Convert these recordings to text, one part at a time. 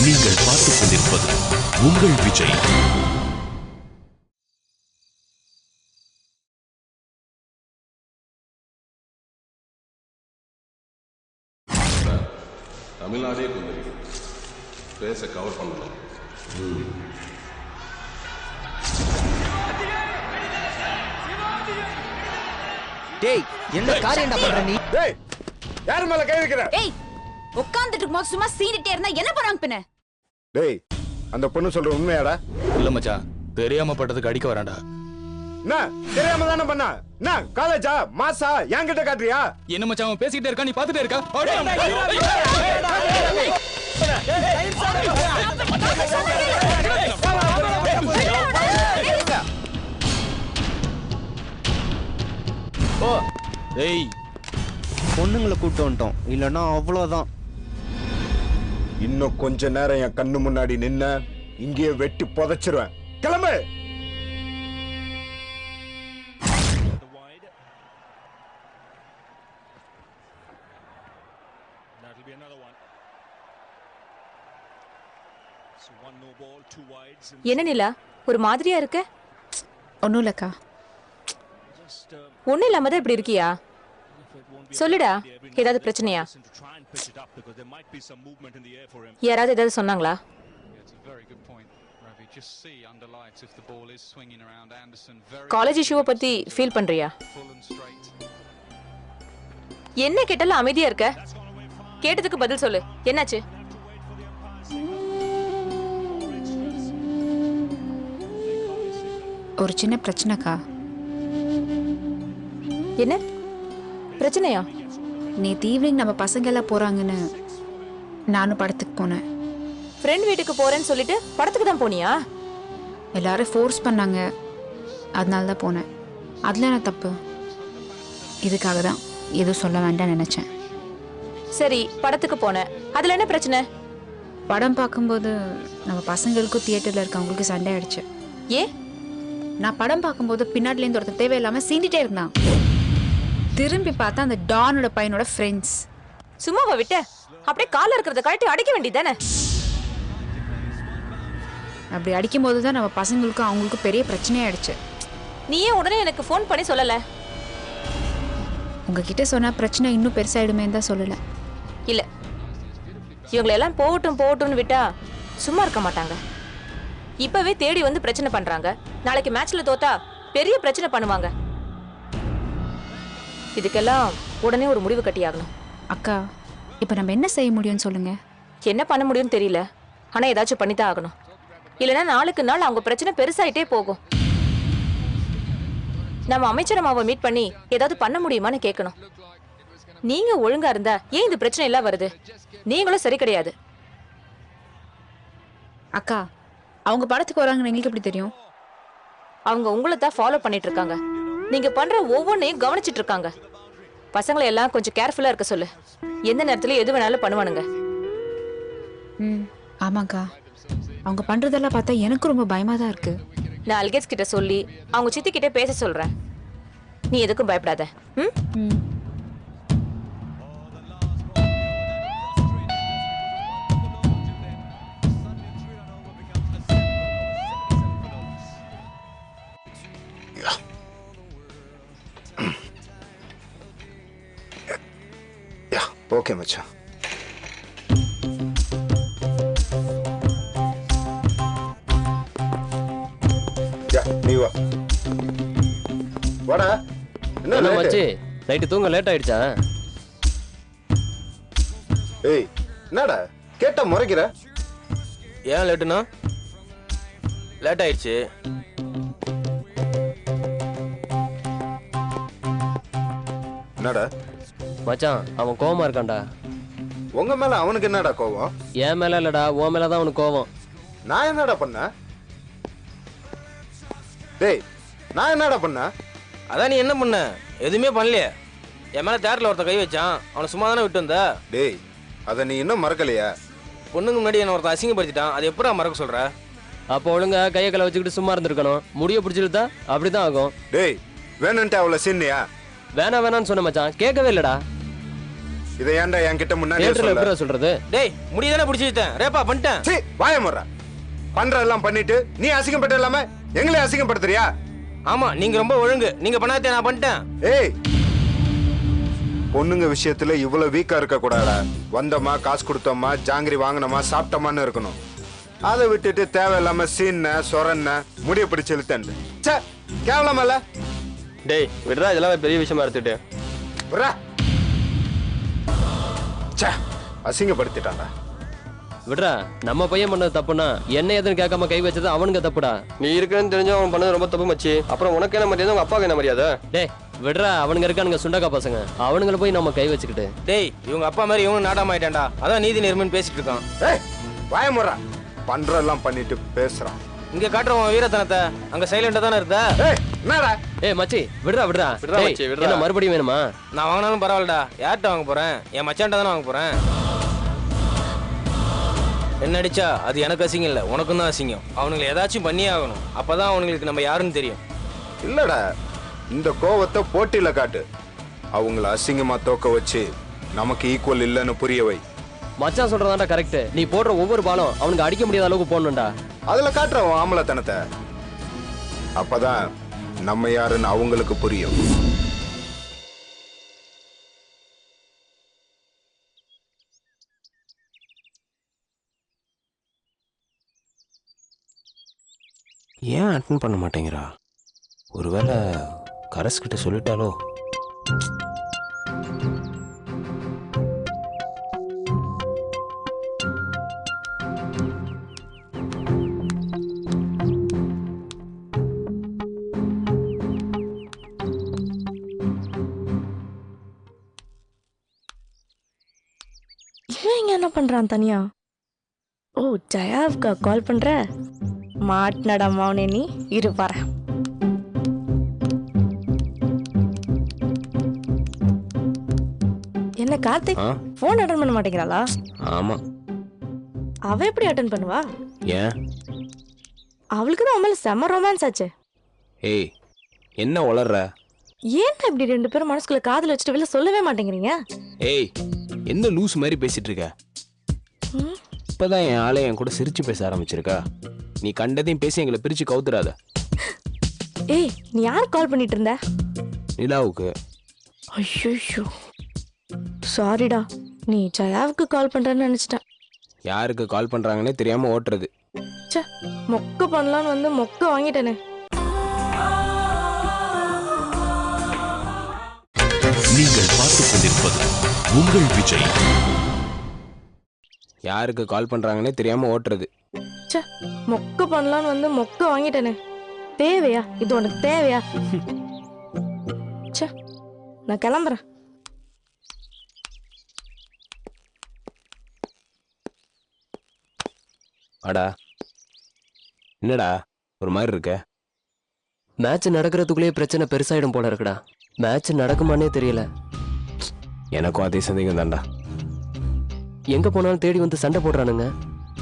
நீங்கள் பார்த்துக் கொண்டிருப்பது உங்கள் விஜய். தமிழ்நாடே பேச கவர் பண்ணலாம். டேய் என்ன காரியம்டா பண்ற நீ? டேய் யார் மேல கை வைக்கிற? டேய் உட்கார்ந்துட்டு இருக்கும்போது சும்மா சீனிட்டே இருந்தா என்ன பண்ணுவாங்க பின்ன? டேய் அந்த பொண்ணு சொல்ற உண்மையாடா? இல்ல மச்சான், தெரியாம பட்டதுக்கு அடிக்க வரான்டா. என்ன தெரியாம தானே பண்ண? என்ன காலேஜா மாசா என்கிட்ட காட்டுறியா? என்ன மச்சான் அவன் பேசிக்கிட்டே இருக்கா, நீ பாத்துட்டே இருக்க? ஓ ஏய் பொண்ணுங்களை கூட்டு வந்துட்டோம், இல்லன்னா அவ்வளவுதான். இன்னும் கொஞ்ச நேரம் என் கண்ணு முன்னாடி நின்ன இங்கேயே வெட்டி புதைச்சிருவேன். கிளம்பு. என்ன நிலா ஒரு மாதிரியா இருக்க? ஒன்றும் இல்லைக்கா. ஒன்னும் இல்லாம தான் இப்படி இருக்கியா? சொல்லுடா, ஏதாவது பிரச்சனையா? யாராவது ஏதாவது சொன்னாங்களா? காலேஜ் இஷ்யூவை பத்தி ஃபீல் பண்றியா? என்ன கேட்டாலும் அமைதியா இருக்க. கேட்டதுக்கு பதில் சொல்லு, என்னாச்சு? ஒரு சின்ன பிரச்சனைக்கா. என்ன பிரச்சனையா? நேற்று ஈவினிங் நம்ம பசங்க எல்லாம் போறாங்கன்னு நானும் படத்துக்கு போனேன். ஃப்ரெண்ட் வீட்டுக்கு போறேன்னு சொல்லிட்டு படத்துக்கு தான் போனியா? எல்லாரும் ஃபோர்ஸ் பண்ணாங்க, அதனால தான் போனேன். அதில் என்ன தப்பு? இதுக்காக தான் எதுவும் சொல்ல வேண்டாம்னு நினச்சேன். சரி, படத்துக்கு போனேன், அதில் என்ன பிரச்சனை? படம் பார்க்கும்போது நம்ம பசங்களுக்கும் தியேட்டரில் இருக்கவங்களுக்கும் சண்டை ஆயிடுச்சு. ஏன்? நான் படம் பார்க்கும்போது பின்னாடிலேருந்து ஒருத்தர் தேவையில்லாமல் சீண்டிட்டே இருந்தான். திரும்பி பார்த்தா அந்த டானோட பையனோட ஃப்ரெண்ட்ஸ். சும்மாவா விட்ட? அப்படியே காலில் இருக்கிறத கழட்டி அடிக்க வேண்டியதானே? அப்படி அடிக்கும்போது தான் நம்ம பசங்களுக்கும் அவங்களுக்கும் பெரிய பிரச்சனையாயிடுச்சு. நீ ஏன் உடனே எனக்கு ஃபோன் பண்ணி சொல்லல? உங்ககிட்ட சொன்னா பிரச்சனை இன்னும் பெருசாயிடுமேன்னு தான் சொல்லலை. இல்லை, இவங்களெல்லாம் போகட்டும் போகட்டும்னு விட்டா சும்மா இருக்க மாட்டாங்க. இப்பவே தேடி வந்து பிரச்சனை பண்றாங்க. நாளைக்கு மேட்ச்ல தோத்தா பெரிய பிரச்சனை பண்ணுவாங்க. இதுக்கெல்லாம் உடனே ஒரு முடிவு கட்டியாகணும். அக்கா, இப்போ நம்ம என்ன செய்ய முடியும்னு சொல்லுங்க. என்ன பண்ண முடியும்னு தெரியல, ஆனா ஏதாச்சும் பண்ணித்தான் ஆகணும். இல்லைன்னா நாளுக்கு நாள் அவங்க பிரச்சனை பெருசாயிட்டே போகும். நம்ம அமைச்சர் அம்மாவை மீட் பண்ணி ஏதாவது பண்ண முடியுமான்னு கேட்கணும். நீங்க ஒழுங்கா இருந்தா ஏன் இந்த பிரச்சனை எல்லாம் வருது? நீங்களும் சரி கிடையாது. அக்கா, அவங்க படத்துக்கு வராங்கன்னு எங்களுக்கு எப்படி தெரியும்? அவங்க உங்களை தான் ஃபாலோ பண்ணிட்டு இருக்காங்க. நீங்க பண்ற ஒவ்வொன்றையும் கவனிச்சிட்டு இருக்காங்க. பசங்களை எல்லாம் கொஞ்சம் கேர்ஃபுல்லா இருக்க சொல்லு. எந்த நேரத்துல எது வேணாலும் பண்ணுவானுங்க. ஆமாக்கா, அவங்க பண்றதெல்லாம் பார்த்தா எனக்கு ரொம்ப பயமா தான் இருக்கு. நான் அல்கேட்ஸ் கிட்ட சொல்லி அவங்க சித்தி கிட்ட பேச சொல்றேன். நீ எதுக்கும் பயப்படாத. ஓகே மச்சான். நீ வா. வாடா. என்ன மச்சி, நைட்டு தூங்க லேட் ஆயிடுச்சா? ஏய், என்னடா கேட்டா முறைக்கிற? ஏன் லேட்டுனா? லேட் ஆயிடுச்சு. என்னடா மச்சான், அவன் கோவமா இருக்கான்டா. உங்க மேல அவனுக்கு என்னடா கோவம்? என் மேல இல்லடா, உன் மேலதான் அவனுக்கு கோவம். நான் என்னடா பண்ண? டேய், நான் என்னடா பண்ண? அதான் நீ என்ன பண்ண? எதுவுமே பண்ணலையே. என் மேல தேட்டரில் ஒருத்தன் கை வச்சான், அவனை சும்மா தானே விட்டு வந்த. டேய், அதை நீ இன்னும் மறக்கலையா? பொண்ணுங்க முன்னாடி என்ன ஒருத்தன் அசிங்கப்படுத்திட்டான், அது எப்படா மறக்க சொல்ற? அப்போ ஒழுங்கா கையை கலை வச்சுக்கிட்டு சும்மா இருந்திருக்கணும். முடிய பிடிச்சிருந்தா அப்படிதான் ஆகும். டேய், வேணுன்ட்டு அவளை சின்னியா? வேணாம் வேணான்னு சொன்ன மச்சான், கேட்கவே இல்லடா. இதை ஏன்டா என்கிட்ட முன்னாடி தியேட்டர்ல எப்படிடா சொல்றது? டேய் முடியதானே பிடிச்சிட்டேன், ரேப்பா பண்ணிட்டேன். சீ வாய முறா. பண்றதெல்லாம் பண்ணிட்டு நீ அசிங்கப்பட்ட இல்லாம எங்களே அசிங்கப்படுத்துறியா? ஆமா, நீங்க ரொம்ப ஒழுங்கு. நீங்க பண்ணாதே நான் பண்ணிட்டேன். ஏய், பொண்ணுங்க விஷயத்துல இவ்வளவு வீக்கா இருக்க கூடாதா? வந்தோமா, காசு கொடுத்தோமா, ஜாங்கிரி வாங்கினோமா, சாப்பிட்டோமான்னு இருக்கணும். அதை விட்டுட்டு தேவையில்லாம சீன்ன சொரன்ன முடிய பிடிச்சு இழுத்தேன். சே, கேவலமல்ல? டேய் விடுறா, இதெல்லாம் பெரிய விஷயமா எடுத்துட்டு விட்றா. சே, அசிங்கப்படுத்திட்டாங்க. விடுறா, நம்ம பையன் பண்ணது தப்புனா என்ன எதுன்னு கேட்காம கை வச்சது அவனுக்கு தப்புடா. நீ இருக்குன்னு தெரிஞ்சு அவன் பண்ணது ரொம்ப தப்பு மச்சி. அப்புறம் உனக்கு என்ன மரியாதை, உங்க அப்பாவுக்கு என்ன மரியாதை? டேய் விடுறா, அவனுங்க இருக்கானுங்க சுண்டக்கா பசங்க, அவனுங்களை போய் நம்ம கை வச்சுக்கிட்டு. டேய் இவங்க அப்பா மாதிரி இவங்க நாடாம ஆயிட்டான்டா. அதான் நீதி நேர்மைன்னு பேசிட்டு இருக்கான். ஏய் வாய முறா. பண்றதெல்லாம் பண்ணிட்டு பேசுறான். இங்க காட்டுறவன் வீரத்தனத்தை, அங்க சைலண்டா தானே இருந்தா. ஏய் என்னடா? ஏய் மச்சி விடுறா விடுறா. என்ன மறுபடியும் வேணுமா? நான் வாங்கினாலும் பரவாயில்லடா. யார்கிட்ட வாங்க போறேன்? என் மச்சான்ட்ட தானே வாங்க போறேன். என்ன அடிச்சா அது எனக்கு அசிங்கம் இல்லை, உனக்கும் தான் அசிங்கம். அவனுங்களை ஏதாச்சும் பண்ணியே ஆகணும். அப்பதான் அவனுங்களுக்கு நம்ம யாருன்னு தெரியும். இல்லடா, இந்த கோவத்தை போட்டியில காட்டு. அவங்கள அசிங்கமா தோக்க வச்சு நமக்கு ஈக்குவல் இல்லைன்னு புரிய வை. மச்சான் சொல்றதாண்டா கரெக்ட். நீ போடுற ஒவ்வொரு பாலும் அவனுக்கு அடிக்க முடியாத அளவுக்கு போடணும்டா. அதுல காட்டுற ஆம்பளத்தனத்தை. அப்பதான் நம்ம யாருன்னு அவங்களுக்கு புரியும். ஏன் அட்டன் பண்ண மாட்டேங்கிறா? ஒருவேளை கரஸ் கிட்ட சொல்லிட்டாலோ? இவன் இங்க என்ன பண்றான் தனியா? ஓ, ஜயாவுக்கா கால் பண்ற? மாட்டினடா மௌனே, நீ இரு பாரு. என்ன கார்த்திக், போன் அட்டன் பண்ண மாட்டேங்கிறாளா? ஆமா. அவ எப்படி அட்டன் பண்ணுவா? ஏன்? அவளுக்கு தான் உண்மையில செம்ம ரொமான்ஸ் ஆச்சு. ஏய் என்ன வளர்ற? ஏன் இப்படி ரெண்டு பேரும் மனசுக்குள்ள காதல் வச்சுட்டு வெளில சொல்லவே மாட்டேங்கிறீங்க? ஏய் என்ன லூஸ் மாதிரி பேசிட்டு இருக்க? இப்பதான் என் ஆளை என் கூட சிரிச்சு பேச ஆரம்பிச்சிருக்கா. நீ கண்டதையும் பேசி எங்களை பிரிச்சு கவுத்துறாத. ஏய் நீ யார் கால் பண்ணிட்டு இருந்த? நிலாவுக்கு. ஐயோ சாரிடா, நீ ஜயாவுக்கு கால் பண்றேன்னு நினைச்சிட்டேன். யாருக்கு கால் பண்றாங்கன்னே தெரியாம ஓட்டுறது. ச்சே, மொக்க பண்ணலான்னு வந்து மொக்க வாங்கிட்டேனே. நீங்கள் பார்த்துக் கொண்டிருப்பது உங்கள் விஜய். யாருக்கு கால் பண்றாங்கன்னே தெரியாம ஓட்டுறது. ச்சே, மொக்க பண்ணலான்னு வந்து மொக்க வாங்கிட்டேனே. தேவையா இது உனக்கு தேவையா? ச்சே, நான் கிளம்புறேன். அடா என்னடா ஒரு மாதிரி இருக்க? மேட்ச் நடக்கிறதுக்குள்ளேயே பிரச்சனை பெருசாயிடும் போல இருக்குடா. மேட்ச் நடக்குமானே தெரியல. எனக்கும் அதே சந்தேகம் தான்டா. எங்க போனாலும் தேடி வந்து சண்டை போடுறானுங்க.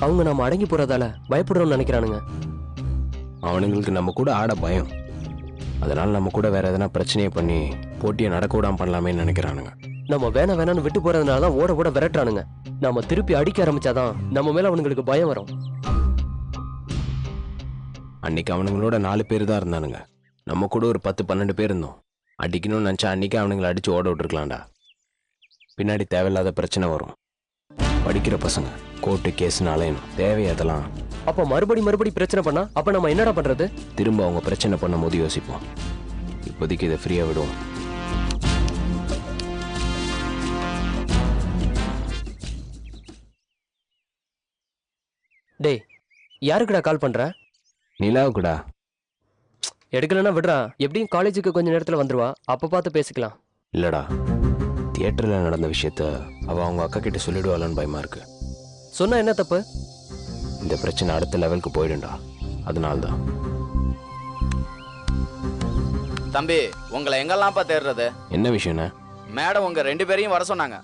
அவங்க நாம அடங்கி போறதால பயப்படுறோம்னு நினைக்கிறானுங்க. அவனுங்களுக்கு நம்ம கூட ஆட பயம். அதனால நம்ம கூட வேற எதனா பிரச்சனையை பண்ணி போட்டியை நடக்க விடாம பண்ணலாமேன்னு நினைக்கிறானுங்க. நம்ம வேணான்னு விட்டு போறதுனால தான் ஓட ஓட விரட்டுறானுங்க. நாம திருப்பி அடிக்க ஆரம்பிச்சாதான் நம்ம மேல அவனுங்களுக்கு பயம் வரும். அன்னைக்கு அவனுங்களோட 4 பேர் தான் இருந்தானுங்க. நம்ம கூட ஒரு 10-12 பேர் இருந்தோம். அடிக்கணும்னு நினச்சா அன்னைக்கு அவனுங்களை அடிச்சு ஓட விட்டுருக்கலாம்டா. பின்னாடி தேவையில்லாத பிரச்சனை வரும். படிக்கிற பசங்க கோர்ட்டு கேஸ்னு அலையணும். தேவையதெல்லாம். அப்ப மறுபடி பிரச்சனை பண்ணா அப்ப நம்ம என்னடா பண்றது? திரும்ப அவங்க பிரச்சனை பண்ணும் போது யோசிப்போம். இப்போதைக்கு இதை ஃப்ரீயா விடுவோம். டேய் யாருக்குடா கால் பண்ற? நிலாவுக்குடா. எடுக்கலன்னா விடுறா. எப்படியும் காலேஜுக்கு கொஞ்ச நேரத்துல வந்துருவா. அப்ப பார்த்து பேசிக்கலாம். இல்லடா, தியேட்டர்ல நடந்த விஷயத்த அவ அவங்க அக்கா கிட்ட சொல்லிடுவாளான்னு பயமா இருக்கு. சொன்னா என்ன தப்பு? இந்த பிரச்சனை அடுத்த லெவலுக்கு போயிடும்டா. அதனால்தான். தம்பி, உங்களை எங்கெல்லாம்ப்பா தேடுறது? என்ன விஷயம்னா? மேடம் உங்க 2 பேரையும் வர சொன்னாங்க.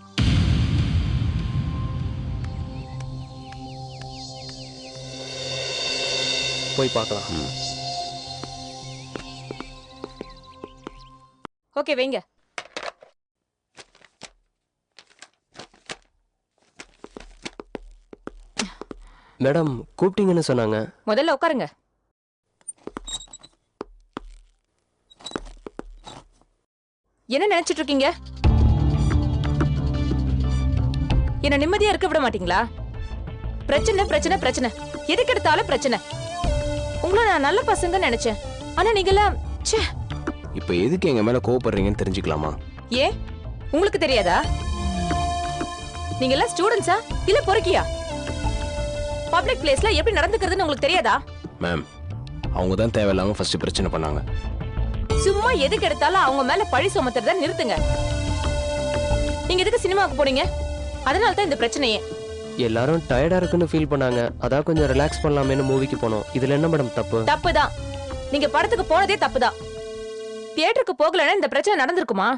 போய் பார்க்கலாம். ஓகே வைங்க. மேடம் கூப்பிட்டீங்கன்னு சொன்னாங்க. முதல்ல உட்காருங்க. என்ன நினைச்சிட்டு இருக்கீங்க? என்ன நிம்மதியா இருக்க விட மாட்டீங்களா? பிரச்சனை பிரச்சனை பிரச்சனை, எதுக்கு எடுத்தாலும் பிரச்சனை. உங்களை நான் நல்ல பசங்க நினைச்சேன், ஆனா நீங்களாம் ச்சே. இப்ப எதுக்கு எங்க மேல கோவப்படுறீங்கன்னு தெரிஞ்சுக்கலாமா? ஏன் உங்களுக்கு தெரியாதா? நீங்க எல்லாம் ஸ்டூடெண்ட்ஸா இல்ல பொறுக்கியா? பப்ளிக் பிளேஸ்ல எப்படி நடந்துக்கிறதுன்னு உங்களுக்கு தெரியாதா? மேம், அவங்க தான் தேவையில்லாம ஃபர்ஸ்ட் பிரச்சனை பண்ணாங்க. சும்மா எதுக்கு எடுத்தாலும் அவங்க மேல பழி சுமத்துறத நிறுத்துங்க. நீங்க எதுக்கு சினிமாவுக்கு போனீங்க? அதனால தான் இந்த பிரச்சனையே. எல்லாரும் டயர்டா இருக்குன்னு ஃபீல் பண்ணாங்க, அதான் கொஞ்சம் ரிலாக்ஸ் பண்ணலாமேன்னு மூவிக்கு போனோம். இதுல என்ன மேடம் தப்பு? தப்புதான். நீங்க படத்துக்கு போனதே தப்புதான். தியேட்டருக்கு போகலன்னா இந்த பிரச்சனை நடந்திருக்குமா?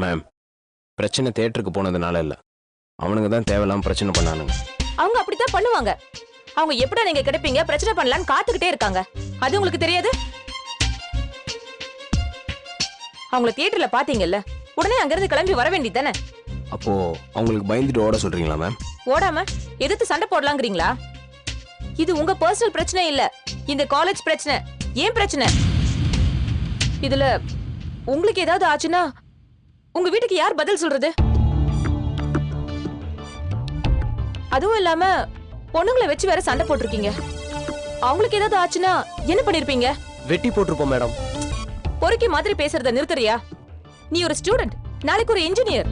மேம், பிரச்சனை தியேட்டருக்கு போனதுனால இல்ல, அவனுங்க தான் தேவையில்லாம பிரச்சனை பண்ணானுங்க. அவங்க அப்படித்தான் பண்ணுவாங்க. அவங்க எப்படா நீங்க கிடைப்பீங்க பிரச்சனை பண்ணலான்னு காத்துக்கிட்டே இருக்காங்க. அது உங்களுக்கு தெரியாது? அவங்கள தியேட்டர்ல பாத்தீங்கல்ல, உடனே அங்கிருந்து கிளம்பி வர வேண்டியதானே? அப்போ அவங்களுக்கு பயந்துட்டு ஓட சொல்றீங்களா மேம்? ஓடாம எதிர்த்து சண்டை போடலாங்கிறீங்களா? இது உங்க பர்சனல் பிரச்சனை இல்ல, இந்த காலேஜ் பிரச்சனை. ஏன் பிரச்சனை? இதுல உங்களுக்கு ஏதாவது ஆச்சுன்னா உங்க வீட்டுக்கு யார் பதில் சொல்றது? அதுவும் இல்லாம பொண்ணுங்களை வச்சு வேற சண்டை போட்டிருக்கீங்க. அவங்களுக்கு ஏதாவது ஆச்சுன்னா என்ன பண்ணிருப்பீங்க? வெட்டி போட்டிருப்போம் மேடம். பொறுக்கி மாதிரி பேசுறத நிறுத்துறியா? நீ ஒரு ஸ்டூடெண்ட், நாளைக்கு ஒரு இன்ஜினியர்.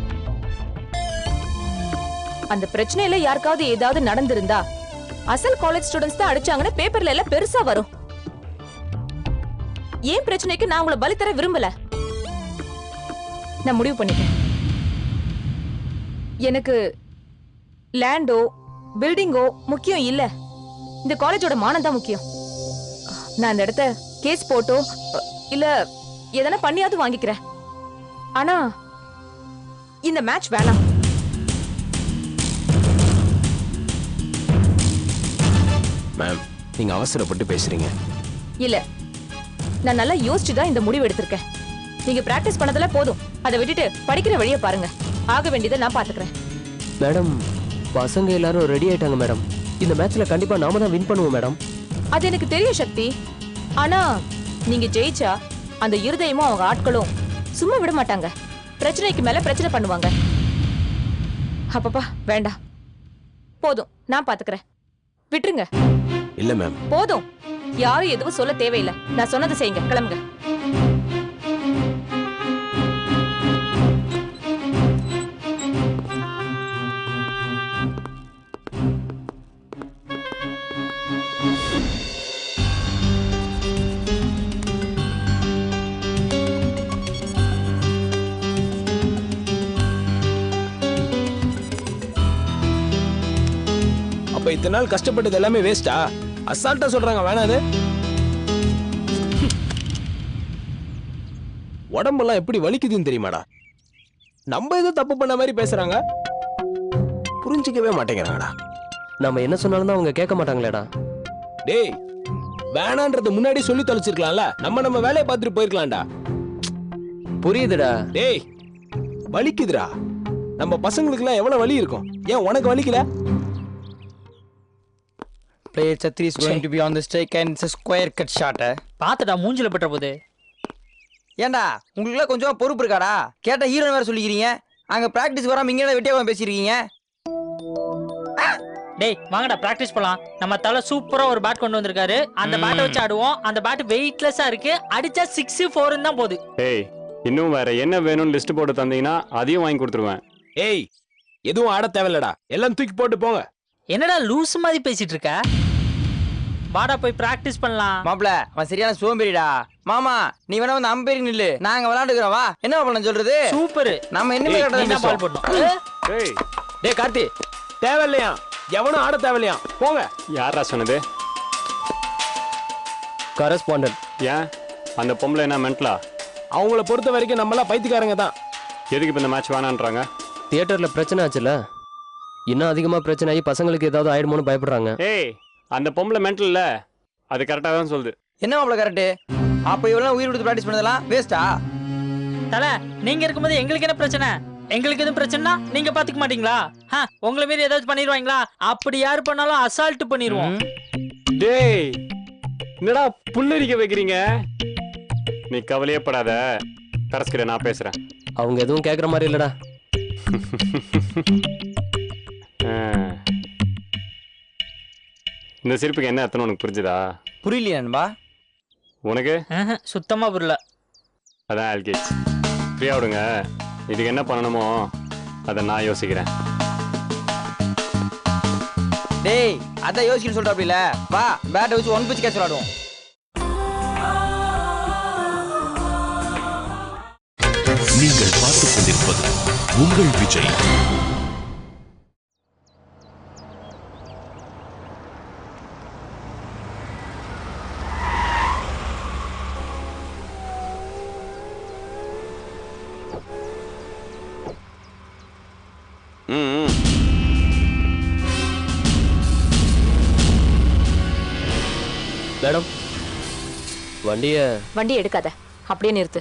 அந்த பிரச்சனையில யாருக்காவது ஏதாவது நடந்திருந்தா அசல் காலேஜ் ஸ்டூடெண்ட்ஸ் தான் அடிச்சாங்கன்னு பேப்பர்ல எல்லாம் பெருசா வரும். ஏன் பிரச்சனைக்கு நான் உங்களை பலி தர விரும்பல. நான் முடிவு பண்ணிட்டேன். எனக்கு லேண்டோ பில்டிங்கோ முக்கியம் இல்ல, இந்த காலேஜோட மானம் தான் முக்கியம். நான் இந்த இடத்த கேஸ் போட்டோ இல்ல எதனா பண்ணியாவது வாங்கிக்கிறேன். ஆனா இந்த மேட்ச் வேணாம். மேம், நீங்க அவசரப்பட்டு பேசுறீங்க. இல்ல, நான் நல்லா யோசிச்சு தான் இந்த முடிவு எடுத்திருக்கேன். நீங்க பிராக்டிஸ் பண்ணதெல்லாம் போதும், அதை விட்டுட்டு படிக்கிற வழியை பாருங்க. ஆக வேண்டியதை நான் பாத்துக்கிறேன். மேடம், பசங்க எல்லாரும் ரெடி ஆயிட்டாங்க மேடம். இந்த மேட்ச்ல கண்டிப்பா நாம தான் வின் பண்ணுவோம் மேடம். அது எனக்கு தெரியும் சக்தி. ஆனா நீங்க ஜெயிச்சா அந்த இருதயமும் அவங்க ஆட்களும் சும்மா விட மாட்டாங்க. பிரச்சனைக்கு மேல பிரச்சனை பண்ணுவாங்க. அப்பப்பா வேண்டாம், போதும், நான் பாத்துக்கிறேன். விட்டுருங்க. இல்ல மேம், போதும், யாரும் எதுவும் சொல்ல தேவையில்லை. நான் சொன்னதை செய்யுங்க, கிளம்புங்க. அப்ப இத்தனை நாள் கஷ்டப்பட்டது எல்லாமே வேஸ்டா? அசால்ட்டா சொல்றாங்க வேணாது. உடம்பெல்லாம் எப்படி வலிக்குதுன்னு தெரியுமாடா? நம்ம ஏதோ தப்பு பண்ண மாதிரி பேசுறாங்க, புரிஞ்சுக்கவே மாட்டேங்கிறாங்கடா. நம்ம என்ன சொன்னாலும் தான் அவங்க கேட்க மாட்டாங்களேடா. டேய், வேணான்றத முன்னாடி சொல்லி தொலைச்சிருக்கலாம்ல. நம்ம வேலையை பார்த்துட்டு போயிருக்கலாம்டா. புரியுதுடா. டேய், வலிக்குதுடா. நம்ம பசங்களுக்குலாம் எவ்வளவு வலி இருக்கும், ஏன் உனக்கு வலிக்கல? Player Chatri is going to be on the stake and it's a square cut shot. பாத்துடா மூஞ்சில பட்ட போது. ஏண்டா உங்களுக்குலாம் கொஞ்சம் பொறுப்பு இருக்காடா? கேட்ட ஹீரோயின் வேற சொல்லிக்கிறீங்க. அங்க பிராக்டிஸ் வராம இங்க வெட்டியா பேசிருக்கீங்க. டேய் வாங்கடா பிராக்டிஸ் பண்ணலாம். நம்ம தல சூப்பரா ஒரு பேட் கொண்டு வந்திருக்காரு. அந்த பேட்டை வச்சு ஆடுவோம். அந்த பேட் வெயிட்லெஸ்ஸா இருக்கு. அடிச்சா 6 4 தான் போகுது. டேய், இன்னும் வேற என்ன வேணும்னு லிஸ்ட் போட்டு தந்தீங்கன்னா அதையும் வாங்கி கொடுத்துருவேன். ஏய், எதுவும் ஆட தேவையில்லடா, எல்லாம் தூக்கி போட்டு போங்க. என்னடா லூஸ் மாதிரி பேசிட்டு இருக்க? வாடா போய் பிராக்டிஸ் பண்ணலாம். மாப்ள, அவன் சரியான சோம்பேறிடா. மாமா, நீ வேணா வந்து அம்பேரி நில்லு, நாங்க விளையாண்டுக்கிறோம். வா, என்ன பண்ண சொல்றது? சூப்பர். நம்ம என்ன கேட்டா பால் போடணும். டேய், டேய் கார்த்தி, தேவையில்லையா? எவனும் ஆட தேவையில்லையா? போங்க. யாரா சொன்னது? கரஸ்பாண்டன்ட். ஏன் அந்த பொம்பளை என்ன மென்டலா? அவங்கள பொறுத்த வரைக்கும் நம்மளாம் பைத்தியக்காரங்க தான். எதுக்கு இப்ப இந்த மேட்ச் வேணான்றாங்க? தியேட்டர்ல பிரச்சனை ஆச்சுல, இன்னும் அதிகமா பிரச்சனை ஆகி பசங்களுக்கு ஏதாவது ஆயிடுமோன்னு பயப்படுறாங்க. ஏய், அந்த பொம்பளை மென்டல் இல்ல, அது கரெக்டா தான் சொல்லுது. என்ன மாப்ள கரெக்ட்? அப்ப இவ்வளவு உயிர் கொடுத்து பிராக்டிஸ் பண்ணதெல்லாம் வேஸ்டா? தல, நீங்க இருக்கும்போது எங்களுக்கு என்ன பிரச்சனை? எங்களுக்கு எதுவும் பிரச்சனைனா நீங்க பாத்துக்க மாட்டீங்களா? உங்களை மீறி ஏதாச்சும் பண்ணிடுவாங்களா? அப்படி யாரு பண்ணாலும் அசால்ட் பண்ணிடுவோம். டேய் என்னடா புல்லரிக்க வைக்கிறீங்க? நீ கவலையே படாத, தரஸ்கிட்ட நான் பேசுறேன். அவங்க எதுவும் கேட்குற மாதிரி இல்லடா. இந்த சிரிப்புக்கு என்ன அர்த்தம் உனக்கு புரிஞ்சுதா? புரியலையா நண்பா? உனக்கு சுத்தமா புரியல. அதான் ஆல்கே, ஃப்ரீயா விடுங்க. இதுக்கு என்ன பண்ணணுமோ அதை நான் யோசிக்கிறேன். டேய் அதான் யோசிக்கணும் சொல்றாப்ல. வா பேட்டை வச்சு 1 பிச் கேட்ச் விளையாடுவோம். நீங்கள் பார்த்துக் கொண்டிருப்பது உங்கள் விஜய். மேடம், வண்டி எடுக்காத, அப்படியே நிறுத்து.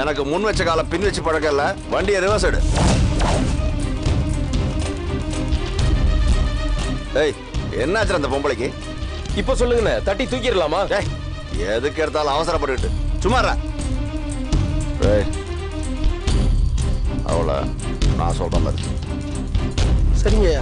எனக்கு முன் வச்ச கால பின் வச்சு பழக்கம் இல்ல. வண்டியை ரிவர்ஸ் எடு. ஏய், என்னாச்சு அந்த பொம்பளைக்கு? இப்ப சொல்லுங்க, தட்டி தூக்கிடலாமா? எதுக்கு எடுத்தாலும் அவசரப்பட்டுட்டு சும்மாறா. அவள நான் சொல்ற மாதிரி சரிங்க.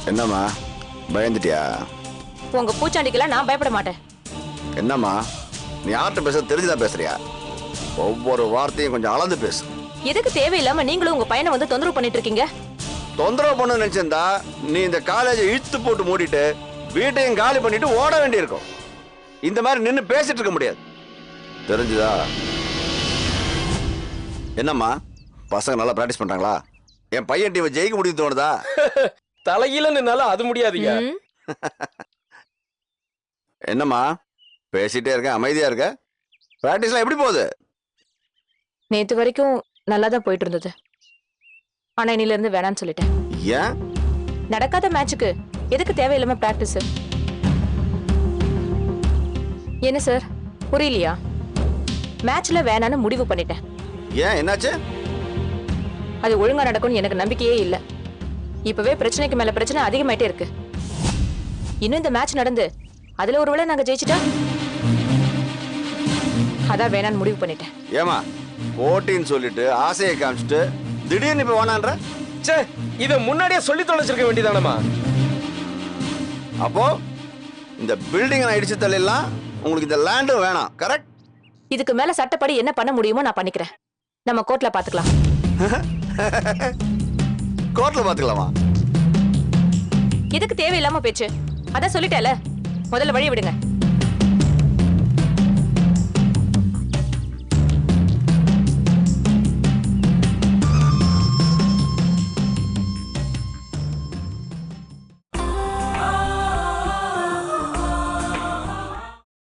என்னம்மா பயந்துட்டியா? உங்க பூச்சாண்டிக்கெல்லாம் நான் பயப்பட மாட்டேன். என்னம்மா நீ யார்கிட்ட பேச தெரிஞ்சுதான் பேசுறியா? ஒவ்வொரு வார்த்தையும் கொஞ்சம் அளந்து பேசு. எதுக்கு தேவையில்லாம நீங்களும் உங்க பையனை வந்து தொந்தரவு பண்ணிட்டு இருக்கீங்க? தொந்தரவு பண்ண நினைச்சிருந்தா நீ இந்த காலேஜை இழுத்து போட்டு மூடிட்டு வீட்டையும் காலி பண்ணிட்டு ஓட வேண்டியிருக்கும். இந்த மாதிரி நின்று பேசிட்டு இருக்க முடியாது, தெரிஞ்சுதா? என்னம்மா பசங்க நல்லா பிராக்டிஸ் பண்றாங்களா? என் பையன் டீம் ஜெயிக்க முடியும் தோணுதா? தலையில நின்னாலும் அது முடியாதுங்க. என்னம்மா பேசிட்டே இருக்க, அமைதியா இருக்க? பிராக்டிஸ்லாம் எப்படி போகுது? நேத்து வரைக்கும் நல்லா தான் போயிட்டு இருந்தது. ஆனா இன்னில இருந்து வேணான்னு சொல்லிட்டேன். ஏன்? நடக்காத மேட்சுக்கு எதுக்கு தேவையில்லாம பிராக்டிஸ்? என்ன சார் புரியலையா? மேட்ச்ல வேணான்னு முடிவு பண்ணிட்டேன். ஏன், என்னாச்சு? அது ஒழுங்கா நடக்கும்னு எனக்கு நம்பிக்கையே இல்லை. இப்பவே பிரச்சனைக்கு மேல பிரச்சனை அதிகமாயிட்டே இருக்கு. இன்னும் இந்த மேட்ச் நடந்து அதுல ஒருவேளை நாங்க ஜெயிச்சிட்டா, அதான் வேணான்னு முடிவு பண்ணிட்டேன். ஏமா போட்டின்னு சொல்லிட்டு ஆசையை காமிச்சிட்டு திடீர்னு இப்ப வேணான்ற? சே, இத முன்னாடியே சொல்லி தொலைச்சிருக்க வேண்டியதானமா? அப்போ இந்த பில்டிங் இடிச்சு தள்ளிடலாம், உங்களுக்கு இந்த லேண்டும் வேணாம், கரெக்ட்? இதுக்கு மேல சட்டப்படி என்ன பண்ண முடியுமோ நான் பண்ணிக்கிறேன். நம்ம கோர்ட்ல பாத்துக்கலாம். கோர்ட்ல பாத்துக்கலாமா? எதுக்கு தேவையில்லாம பேச்சு? அதான் சொல்லிட்டேல, முதல்ல வழி விடுங்க.